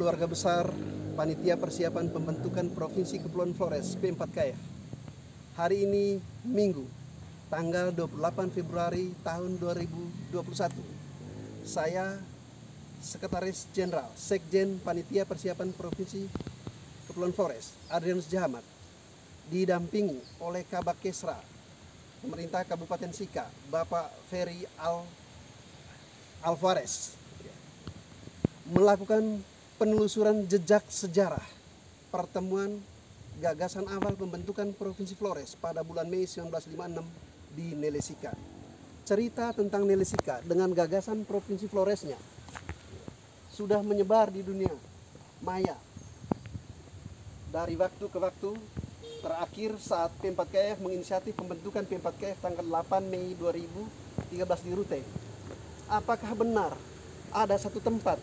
keluarga besar Panitia Persiapan Pembentukan Provinsi Kepulauan Flores P4KF. Hari ini Minggu, tanggal 28 Februari tahun 2021. Saya Sekretaris Jenderal Sekjen Panitia Persiapan Provinsi Kepulauan Flores, Adrianus Jahamat, didampingi oleh Kabak Kesra Pemerintah Kabupaten Sika, Bapak Ferry Alvarez, melakukan penelusuran jejak sejarah pertemuan gagasan awal pembentukan Provinsi Flores pada bulan Mei 1956 di Nelesika. Cerita tentang Nelesika dengan gagasan Provinsi Floresnya sudah menyebar di dunia maya dari waktu ke waktu. Terakhir saat P4KF menginisiatif pembentukan P4KF tanggal 8 Mei 2013 di Rute. Apakah benar ada satu tempat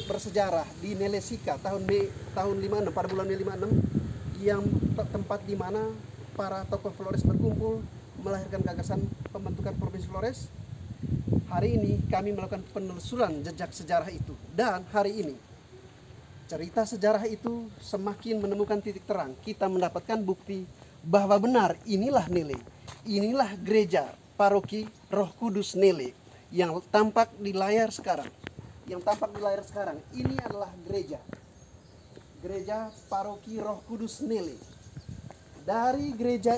bersejarah di Nelesika tahun 56 pada bulan Mei 56 yang tempat di mana para tokoh Flores berkumpul melahirkan gagasan pembentukan Provinsi Flores? Hari ini kami melakukan penelusuran jejak sejarah itu, dan hari ini cerita sejarah itu semakin menemukan titik terang. Kita mendapatkan bukti bahwa benar inilah Nele, inilah gereja paroki Roh Kudus Nele yang tampak di layar sekarang. Yang tampak di layar sekarang ini adalah gereja paroki Roh Kudus Nele. Dari gereja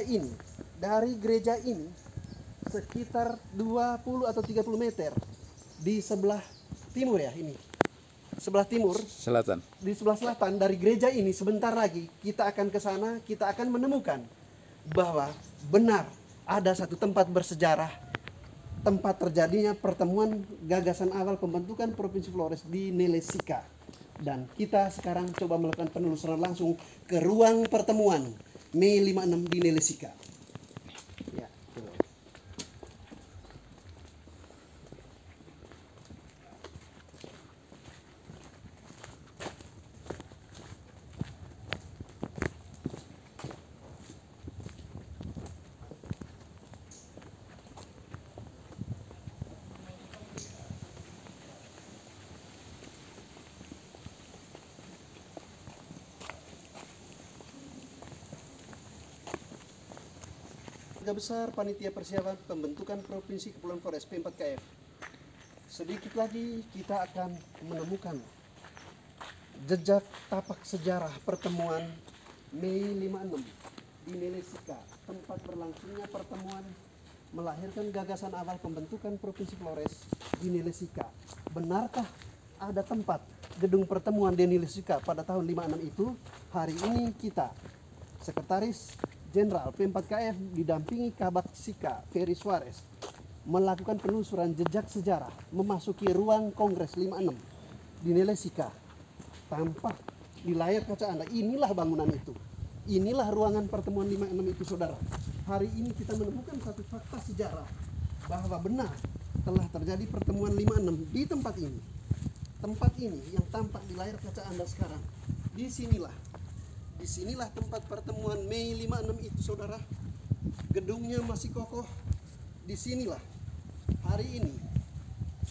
ini sekitar 20 atau 30 meter di sebelah timur ya, ini sebelah timur, selatan. Di sebelah selatan dari gereja ini sebentar lagi kita akan ke sana, kita akan menemukan bahwa benar ada satu tempat bersejarah, tempat terjadinya pertemuan gagasan awal pembentukan Provinsi Flores di Nelesika. Dan kita sekarang coba melakukan penelusuran langsung ke ruang pertemuan Mei 56 di Nelesika. Ya, betul. Keluarga besar Panitia Persiapan Pembentukan Provinsi Kepulauan Flores P4KF. Sedikit lagi kita akan menemukan jejak tapak sejarah pertemuan Mei 56 di Nelesika, tempat berlangsungnya pertemuan melahirkan gagasan awal pembentukan Provinsi Flores di Nelesika. Benarkah ada tempat gedung pertemuan di Nelesika pada tahun 56 itu? Hari ini kita, Sekretaris Jenderal P4KF didampingi Kabak Sika Ferry Suarez, melakukan penelusuran jejak sejarah memasuki ruang Kongres 56 di Nelesika. Tampak di layar kaca Anda, inilah bangunan itu. Inilah ruangan pertemuan 56 itu, saudara. Hari ini kita menemukan satu fakta sejarah bahwa benar telah terjadi pertemuan 56 di tempat ini. Tempat ini yang tampak di layar kaca Anda sekarang. Disinilah tempat pertemuan Mei 56 itu, saudara. Gedungnya masih kokoh. Disinilah hari ini,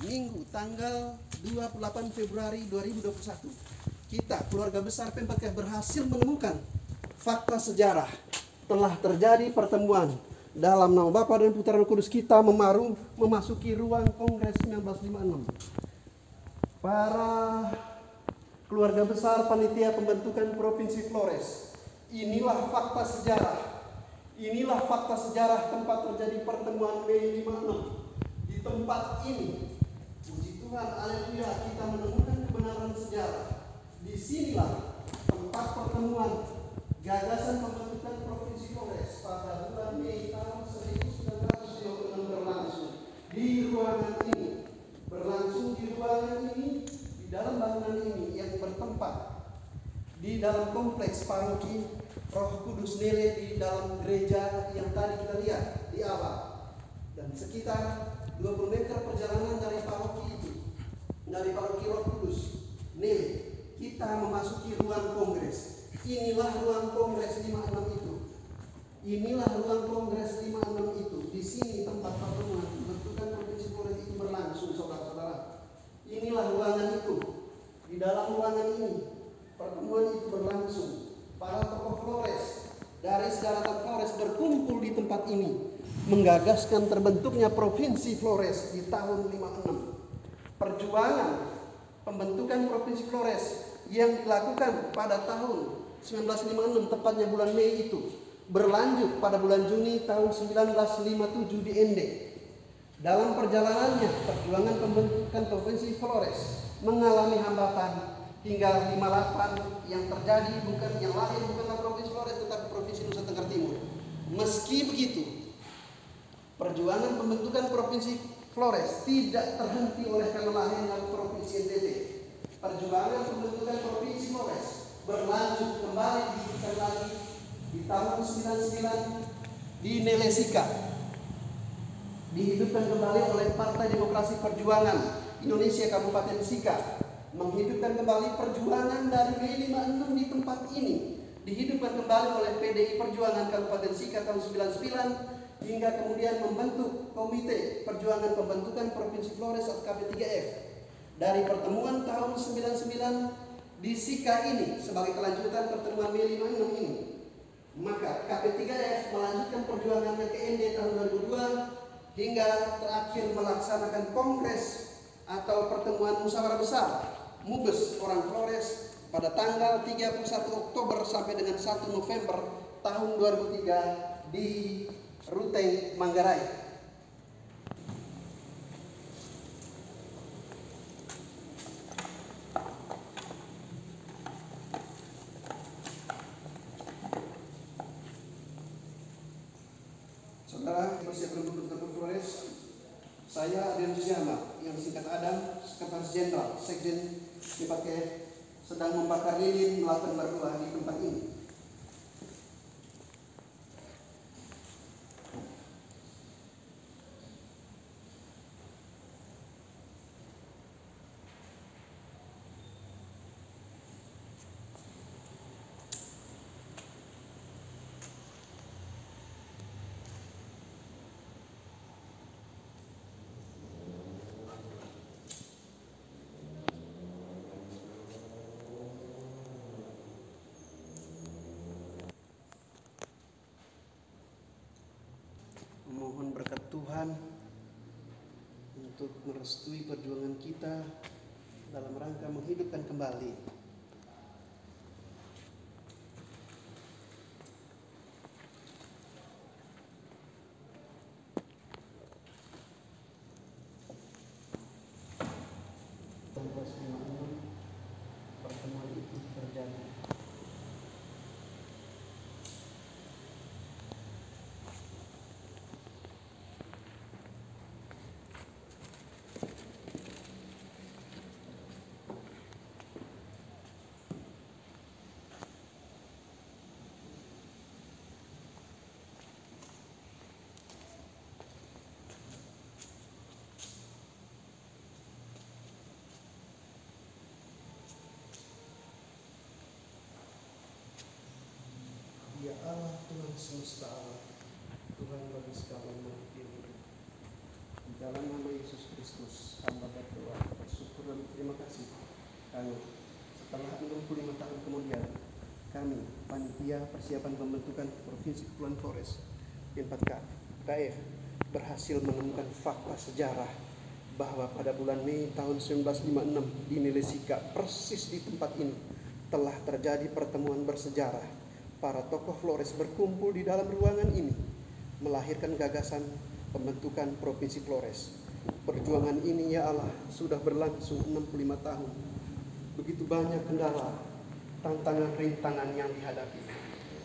Minggu tanggal 28 Februari 2021, kita keluarga besar P4KF berhasil menemukan fakta sejarah. Telah terjadi pertemuan dalam nama Bapa dan Putra Roh Kudus. Kita memasuki ruang Kongres 1956. Para keluarga besar Panitia Pembentukan Provinsi Flores, inilah fakta sejarah. Inilah fakta sejarah tempat terjadi pertemuan Mei 56. Di tempat ini, puji Tuhan, haleluya, kita menemukan kebenaran sejarah. Disinilah tempat pertemuan gagasan pembentukan Provinsi Flores pada bulan Mei tahun 1956 berlangsung. Di ruangan ini, di dalam bangunan ini yang bertempat di dalam kompleks paroki Roh Kudus Nele, di dalam gereja yang tadi kita lihat di awal, dan sekitar 20 meter perjalanan dari paroki itu, dari paroki Roh Kudus Nele, kita memasuki ruang kongres. Inilah ruang kongres 56 itu. Inilah ruang kongres 56 itu. Di sini tempat pertemuan pembentukan Provinsi Flores itu berlangsung, saudara-saudara. Inilah ruangan itu. Di dalam ruangan ini pertemuan itu berlangsung, para tokoh Flores dari sedaratan Flores berkumpul di tempat ini, menggagaskan terbentuknya Provinsi Flores di tahun 56. Perjuangan pembentukan Provinsi Flores yang dilakukan pada tahun 1956, tepatnya bulan Mei itu, berlanjut pada bulan Juni tahun 1957 di Ende. Dalam perjalanannya, perjuangan pembentukan Provinsi Flores mengalami hambatan hingga 58 yang terjadi yang lahir bukanlah Provinsi Flores tetapi Provinsi Nusa Tenggara Timur. Meski begitu, perjuangan pembentukan Provinsi Flores tidak terhenti oleh karena lahirnya Provinsi NTT. Perjuangan pembentukan Provinsi Flores berlanjut kembali dihidupkan lagi di tahun 99 di Nelesika. Dihidupkan kembali oleh Partai Demokrasi Perjuangan Indonesia Kabupaten Sika. Menghidupkan kembali perjuangan dari Mei 56 di tempat ini. Dihidupkan kembali oleh PDI Perjuangan Kabupaten Sika tahun 99 hingga kemudian membentuk Komite Perjuangan Pembentukan Provinsi Flores atau KP3F. Dari pertemuan tahun 99 di Sika ini sebagai kelanjutan pertemuan Mei 56 ini, maka KP3F melanjutkan perjuangannya ke ND tahun 2002 hingga terakhir melaksanakan kongres atau pertemuan musyawarah besar Mubes orang Flores pada tanggal 31 Oktober sampai dengan 1 November tahun 2003 di Ruteng, Manggarai. Saudara persiapan pembentukan Flores, saya Adrian Susiama yang disingkat Adam, Sekretaris Jenderal Sekjen KP3F, sedang membakar lilin melakukan berdoa di tempat ini. Mohon berkat Tuhan untuk merestui perjuangan kita dalam rangka menghidupkan kembali pertemuan itu terjadi. Ya Allah, Tuhan semesta alam, Tuhan bagi segala makhluk yang hidup. Di dalam nama Yesus Kristus, hamba berdoa, bersyukur dan terima kasih. Kami setelah 65 tahun kemudian, kami panitia persiapan pembentukan Provinsi Kepulauan Flores P4KF berhasil menemukan fakta sejarah bahwa pada bulan Mei tahun 1956 di Nelesika, persis di tempat ini, telah terjadi pertemuan bersejarah. Para tokoh Flores berkumpul di dalam ruangan ini, melahirkan gagasan pembentukan Provinsi Flores. Perjuangan ini ya Allah sudah berlangsung 65 tahun. Begitu banyak kendala, tantangan, rintangan yang dihadapi.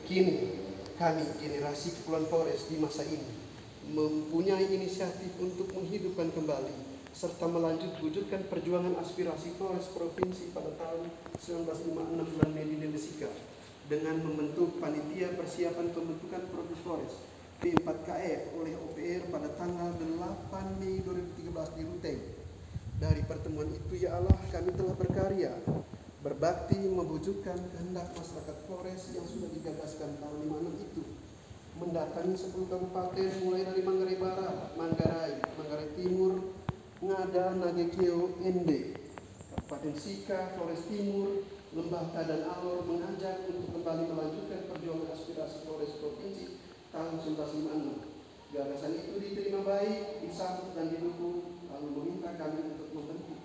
Kini kami generasi Kepulauan Flores di masa ini mempunyai inisiatif untuk menghidupkan kembali serta wujudkan perjuangan aspirasi Flores Provinsi pada tahun 1956 bulan Mei di Nelesika dengan membentuk panitia persiapan pembentukan Provinsi Flores P4KF oleh OPR pada tanggal 8 Mei 2013 di Ruteng. Dari pertemuan itu ya Allah kami telah berkarya, berbakti mewujudkan kehendak masyarakat Flores yang sudah digagaskan tahun 56 itu, mendatangi 10 kabupaten mulai dari Manggarai Barat, Manggarai Timur, Ngada, Nagekeo, Ende, Kabupaten Sika, Flores Timur, Lembaga dan Alor mengajak untuk kembali melanjutkan perjuangan aspirasi Flores Provinsi tahun 1956. Gagasan itu diterima baik, disambut dan didukung, lalu meminta kami untuk membentuk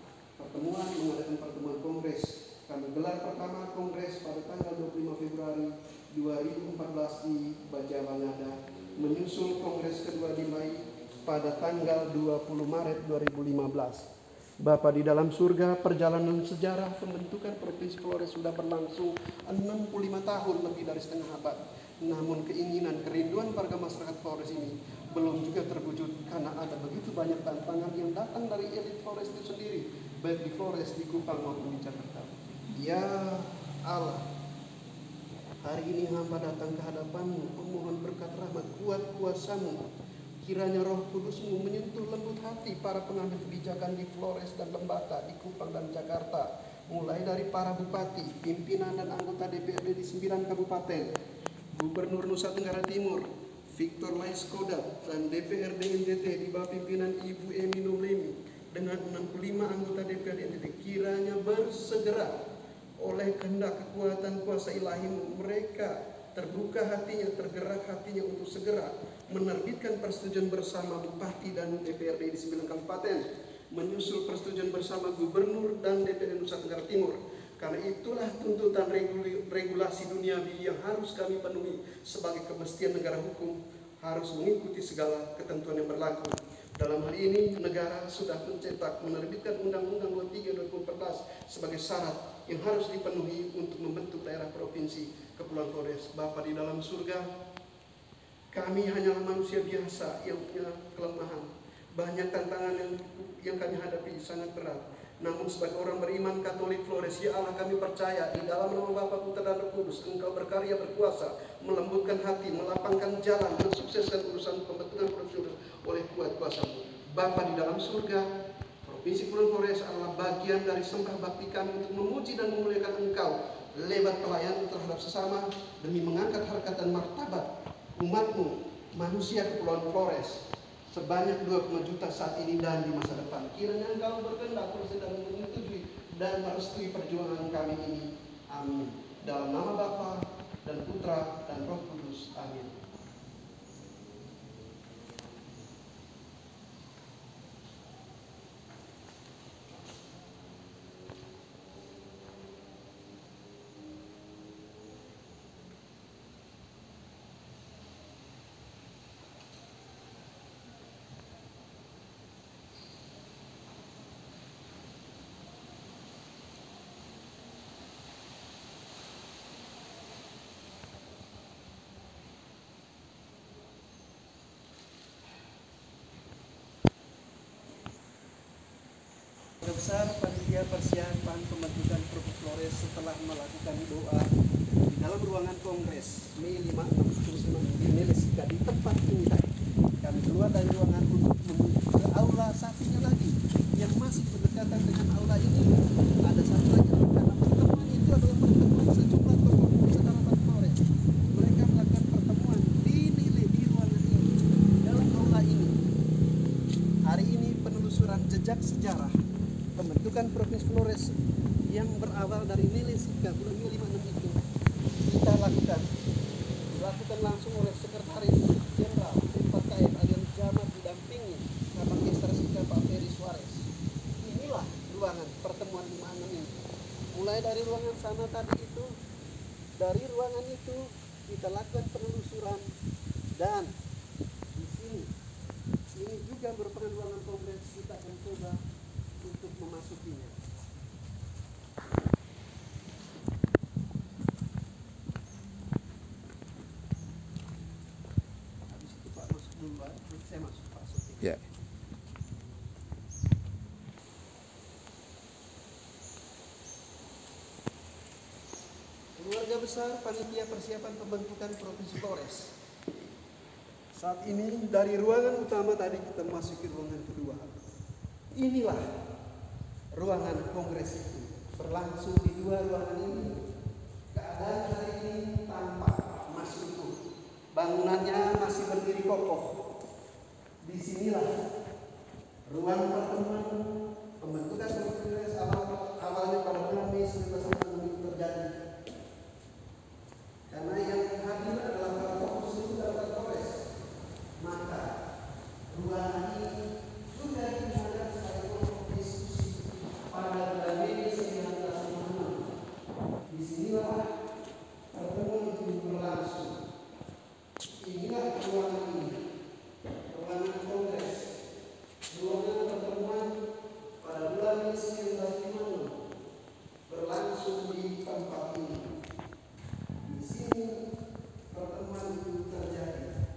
mengadakan pertemuan kongres. Kami gelar pertama kongres pada tanggal 25 Februari 2014 di Bajabangada, menyusul kongres kedua di Mai pada tanggal 20 Maret 2015. Bapa di dalam surga, perjalanan sejarah pembentukan Provinsi Flores sudah berlangsung 65 tahun, lebih dari setengah abad. Namun keinginan, kerinduan warga masyarakat Flores ini belum juga terwujud karena ada begitu banyak tantangan yang datang dari elit Flores itu sendiri, baik di Flores, di Kupang maupun di Jakarta. Ya Allah, hari ini hamba datang ke hadapanmu, memohon berkat rahmat kuat kuasamu. Kiranya Roh Kudusmu menyentuh lembut hati para pengambil kebijakan di Flores dan Lembata, di Kupang dan Jakarta, mulai dari para bupati, pimpinan dan anggota DPRD di 9 kabupaten, Gubernur Nusa Tenggara Timur, Victor Laiskodat, dan DPRD NTT di bawah pimpinan Ibu Emi Noblemi dengan 65 anggota DPRD NTT. Kiranya bersegera oleh kehendak kekuatan kuasa ilahimu, mereka terbuka hatinya, tergerak hatinya untuk segera menerbitkan persetujuan bersama Bupati dan DPRD di 9 kabupaten, menyusul persetujuan bersama Gubernur dan DPRD Nusa Tenggara Timur. Karena itulah tuntutan regulasi duniawi yang harus kami penuhi sebagai kemestian negara hukum, harus mengikuti segala ketentuan yang berlaku. Dalam hal ini, negara sudah mencetak menerbitkan Undang-Undang 23/2014 sebagai syarat yang harus dipenuhi untuk membentuk daerah provinsi Kepulauan Flores. Bapa di dalam surga, kami hanyalah manusia biasa yang punya kelemahan. Banyak tantangan yang kami hadapi sangat berat. Namun sebagai orang beriman Katolik Flores, ya Allah, kami percaya di dalam nama Bapa, Putra dan Roh Kudus, Engkau berkarya berkuasa, melembutkan hati, melapangkan jalan, mensukseskan urusan pembentukan provinsi oleh kuat kuasa-Mu. Bapa di dalam surga, Provinsi Kepulauan Flores adalah bagian dari sembah bakti kami untuk memuji dan memuliakan Engkau lewat pelayanan terhadap sesama demi mengangkat harkat dan martabat umat-Mu, manusia Kepulauan Flores, sebanyak 2 juta saat ini dan di masa depan. Kiranya Engkau berkehendak dan menyetujui dan merestui perjuangan kami ini. Amin. Dalam nama Bapa dan Putra dan Roh Kudus. Amin. Besar panitia persiapan pembentukan Provinsi Flores setelah melakukan doa di dalam ruangan Kongres Mei 56 di Nelesika di tempat ini. Kami keluar dari ruangan untuk menuju ke aula satunya lagi yang masih berdekatan dengan aula ini. Ada satu lagi karena pertemuan itu adalah pertemuan sejumlah tokoh masyarakat Flores. Mereka melakukan pertemuan di ruangan ini, dalam aula ini. Hari ini penelusuran jejak sejarah pembentukan Provinsi Flores yang berawal dari Nelesika bulan Mei 56 itu kita dilakukan langsung oleh Sekretaris Jenderal PKM Alian Jamat didampingi Kapolres Sika Pak Ferry Suarez. Inilah ruangan pertemuan 56 ini. Mulai dari ruangan sana tadi itu, dari ruangan itu kita lakukan penelusuran dan di sini ini juga merupakan ruangan kongres. Kita akan coba untuk memasukinya. Habis itu Pak masuk duluan, nanti saya masuk Pak Suti. Ya. Keluarga besar panitia persiapan pembentukan Provinsi Flores. Saat ini dari ruangan utama tadi kita memasuki ruangan kedua. Inilah ruangan kongres itu, berlangsung di 2 ruangan ini. Keadaan hari ini tampak masih utuh, bangunannya masih berdiri kokoh. Disinilah ruang pertemuan pembentukan kongres awalnya pada bulan Mei 1956 terjadi. bulan 1956 berlangsung di tempat ini. Di sini pertemuan itu terjadi.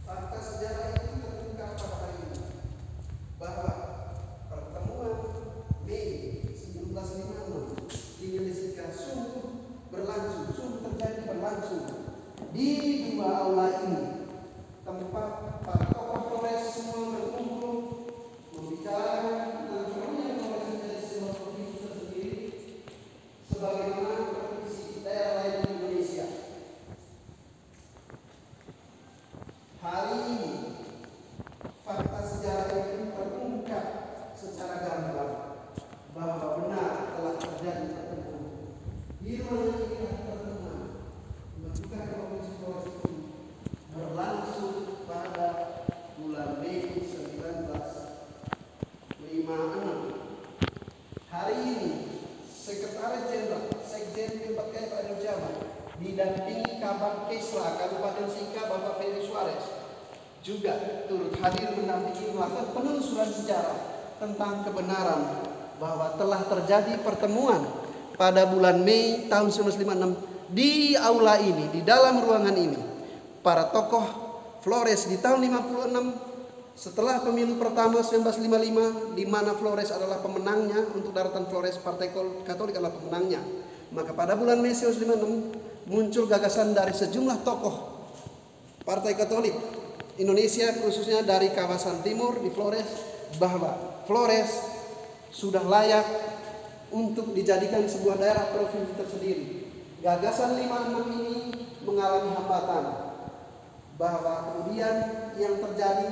Fakta sejarah itu terungkap pada hari ini bahwa pertemuan Mei 1956 di Nelesika sungguh berlangsung di dua aula ini, tempat para tokoh Flores semua berkumpul membicarakan tentang perlunya Flores menjadi sebuah provinsi tersendiri sebagaimana provinsi daerah lain di Indonesia. Hari ini fakta sejarah ini terungkap secara gamblang bahwa benar telah terjadi pertemuan. Di ruangan ini pertemuan pembentukan provinsi Flores itu berlangsung pada bulan Mei 1956. Hari ini Sekretaris Jenderal Sekjen PKF Adil Jamal didampingi Kabag Kesra Kabupaten Sika Bapak Ferry Suarez juga turut hadir mendampingi melakukan penelusuran sejarah tentang kebenaran bahwa telah terjadi pertemuan pada bulan Mei tahun 1956 di aula ini, di dalam ruangan ini. Para tokoh Flores di tahun 56 setelah pemilu pertama 1955 di mana Flores adalah pemenangnya, untuk daratan Flores Partai Katolik adalah pemenangnya. Maka pada bulan Mei 1956 muncul gagasan dari sejumlah tokoh Partai Katolik Indonesia, khususnya dari kawasan timur di Flores, bahwa Flores sudah layak untuk dijadikan sebuah daerah provinsi tersendiri. Gagasan 56 ini mengalami hambatan, bahwa kemudian yang terjadi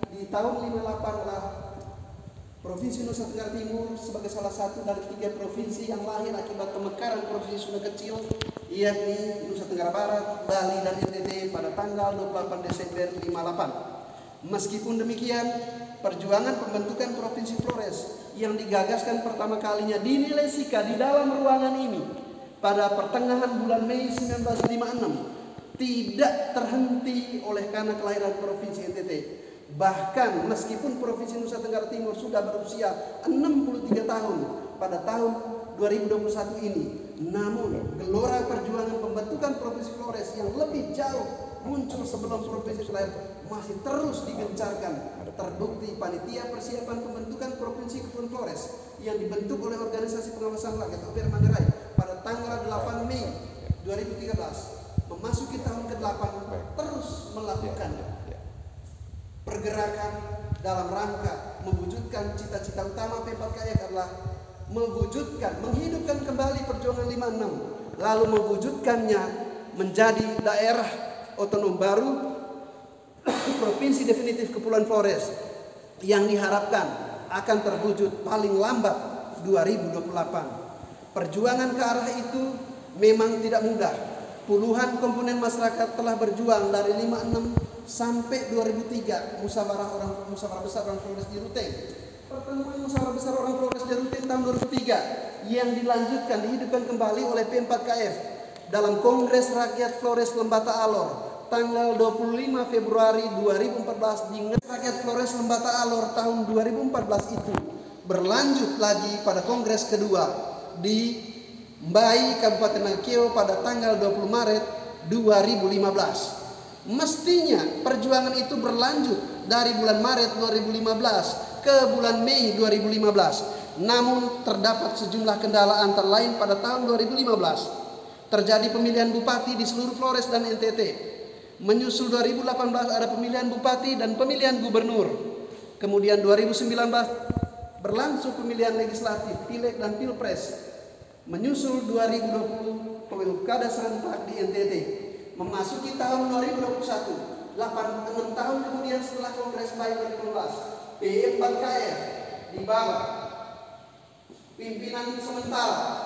di tahun 58 adalah Provinsi Nusa Tenggara Timur sebagai salah satu dari 3 provinsi yang lahir akibat pemekaran provinsi Sunda kecil, yakni Nusa Tenggara Barat, Bali, dan NTT pada tanggal 28 Desember 58. Meskipun demikian, perjuangan pembentukan Provinsi Flores yang digagaskan pertama kalinya di Nelesika di dalam ruangan ini pada pertengahan bulan Mei 1956 tidak terhenti oleh karena kelahiran Provinsi NTT. Bahkan meskipun Provinsi Nusa Tenggara Timur sudah berusia 63 tahun pada tahun 2021 ini, namun gelora perjuangan pembentukan Provinsi Flores yang lebih jauh muncul sebelum Provinsi Flores masih terus digencarkan. Terbukti panitia persiapan pembentukan Provinsi Kepulauan Flores yang dibentuk oleh Organisasi Pengawasan Rakyat OPR Manggarai pada tanggal 8 Mei 2013 memasuki tahun ke-8 terus melakukan pergerakan dalam rangka mewujudkan cita-cita utama PKF adalah menghidupkan kembali perjuangan 56, lalu mewujudkannya menjadi daerah otonom baru Provinsi Definitif Kepulauan Flores yang diharapkan akan terwujud paling lambat 2028. Perjuangan ke arah itu memang tidak mudah. Puluhan komponen masyarakat telah berjuang dari 56 sampai 2003 musyawarah besar orang Flores di Ruteng. Pertemuan musyawarah besar orang Flores di Ruteng tahun 2003 yang dihidupkan kembali oleh P4KF dalam Kongres Rakyat Flores Lembata Alor tanggal 25 Februari 2014 di Rakyat Flores Lembata Alor tahun 2014 itu berlanjut lagi pada Kongres kedua di Mbai Kabupaten Nangkeo pada tanggal 20 Maret 2015. Mestinya perjuangan itu berlanjut dari bulan Maret 2015 ke bulan Mei 2015. Namun terdapat sejumlah kendala antara lain pada tahun 2015. Terjadi pemilihan bupati di seluruh Flores dan NTT. Menyusul 2018 ada pemilihan bupati dan pemilihan gubernur. Kemudian 2019 berlangsung pemilihan legislatif, pileg dan pilpres. Menyusul 2020 pilkada serentak di NTT. Memasuki tahun 2021, 6 tahun kemudian setelah Kongres Mbai 2015, P4KF di bawah pimpinan sementara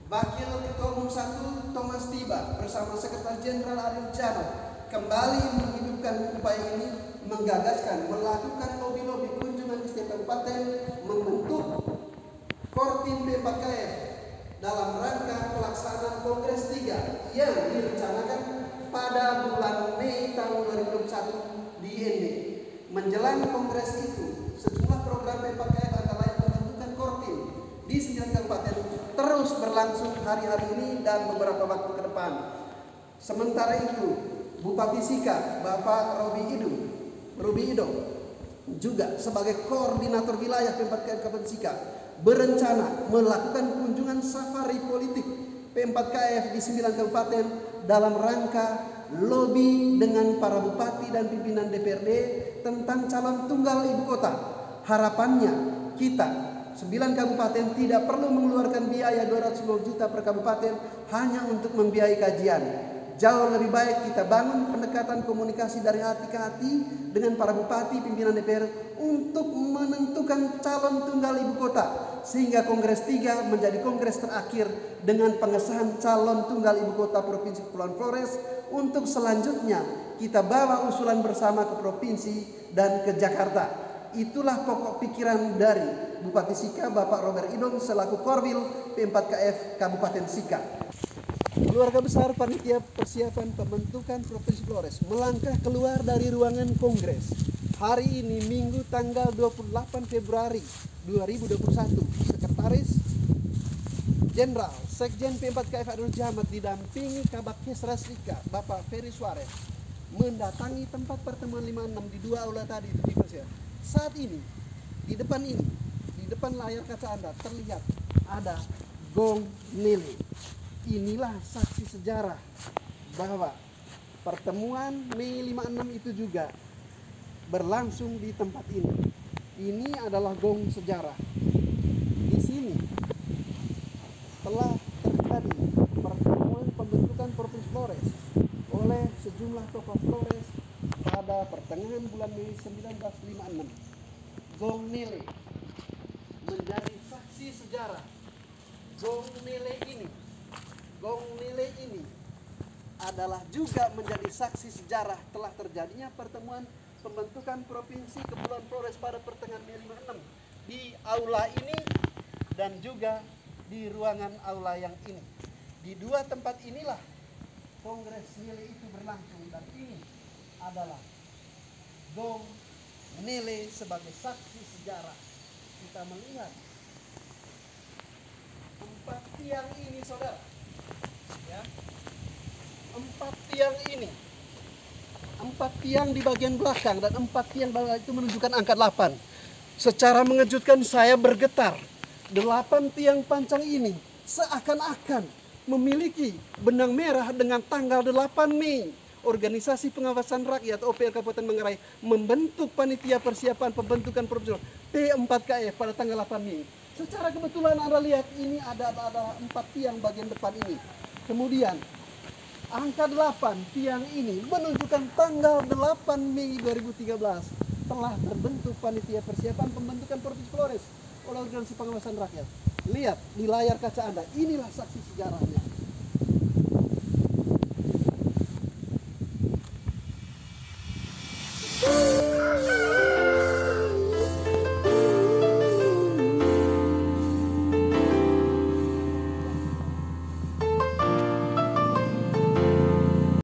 Wakil Ketua Umum 1 Thomas Tiba bersama Sekretaris Jenderal Adil Jamal kembali menghidupkan upaya ini, menggagaskan, melakukan lobi-lobi kunjungan ke setiap kabupaten, membentuk Kortim P4KF dalam rangka pelaksanaan Kongres 3 yang direncanakan pada bulan Mei tahun 2021 di ND. Menjelang kongres itu, sejumlah program PMK antara lain pembentukan Korpim di 9 kabupaten terus berlangsung hari-hari ini dan beberapa waktu ke depan. Sementara itu, Bupati Sika, Bapak Robi Ido, juga sebagai koordinator wilayah P4KF Kabupaten Sika, berencana melakukan kunjungan safari politik P4KF di 9 kabupaten dalam rangka lobi dengan para bupati dan pimpinan DPRD tentang calon tunggal ibu kota. Harapannya kita 9 kabupaten tidak perlu mengeluarkan biaya 250 juta per kabupaten hanya untuk membiayai kajian. Jauh lebih baik kita bangun pendekatan komunikasi dari hati ke hati dengan para bupati, pimpinan DPR untuk menentukan calon tunggal ibu kota, sehingga Kongres 3 menjadi kongres terakhir dengan pengesahan calon tunggal ibu kota Provinsi Kepulauan Flores. Untuk selanjutnya kita bawa usulan bersama ke provinsi dan ke Jakarta. Itulah pokok pikiran dari Bupati Sika, Bapak Robert Idong selaku Korwil P4KF Kabupaten Sika. Keluarga besar panitia persiapan pembentukan Provinsi Flores melangkah keluar dari ruangan kongres. Hari ini Minggu tanggal 28 Februari 2021, Sekretaris Jenderal Sekjen P4KF Adul Jamat didampingi Kabak Kesras Rika, Bapak Ferry Suarez, mendatangi tempat pertemuan 56 di 2 aula tadi itu dipersiapkan. Saat ini, di depan layar kaca Anda terlihat ada gong nilai. Inilah saksi sejarah bahwa pertemuan Mei 56 itu juga berlangsung di tempat ini. Ini adalah gong sejarah. Di sini telah terjadi pertemuan pembentukan Provinsi Flores oleh sejumlah tokoh Flores pada pertengahan bulan Mei 1956. Gong nilai menjadi saksi sejarah. Gong nilai ini adalah juga menjadi saksi sejarah telah terjadinya pertemuan pembentukan Provinsi Kepulauan Flores pada pertengahan Mei 56 di aula ini dan juga di ruangan aula yang ini. Di 2 tempat inilah kongres nilai itu berlangsung, dan ini adalah gong nilai sebagai saksi sejarah. Kita melihat 4 tiang ini, saudara. Ya. 4 tiang ini. 4 tiang di bagian belakang dan 4 tiang belakang itu menunjukkan angka 8. Secara mengejutkan saya bergetar. 8 tiang pancang ini seakan-akan memiliki benang merah dengan tanggal 8 Mei. Organisasi Pengawasan Rakyat OPR Kabupaten Manggarai membentuk panitia persiapan pembentukan Provinsi P4KF pada tanggal 8 Mei. Secara kebetulan Anda lihat ini ada 4 tiang bagian depan ini. Kemudian angka 8 tiang ini menunjukkan tanggal 8 Mei 2013 telah terbentuk panitia persiapan pembentukan Provinsi Flores oleh Organisasi Pengawasan Rakyat. Lihat di layar kaca Anda, inilah saksi sejarahnya.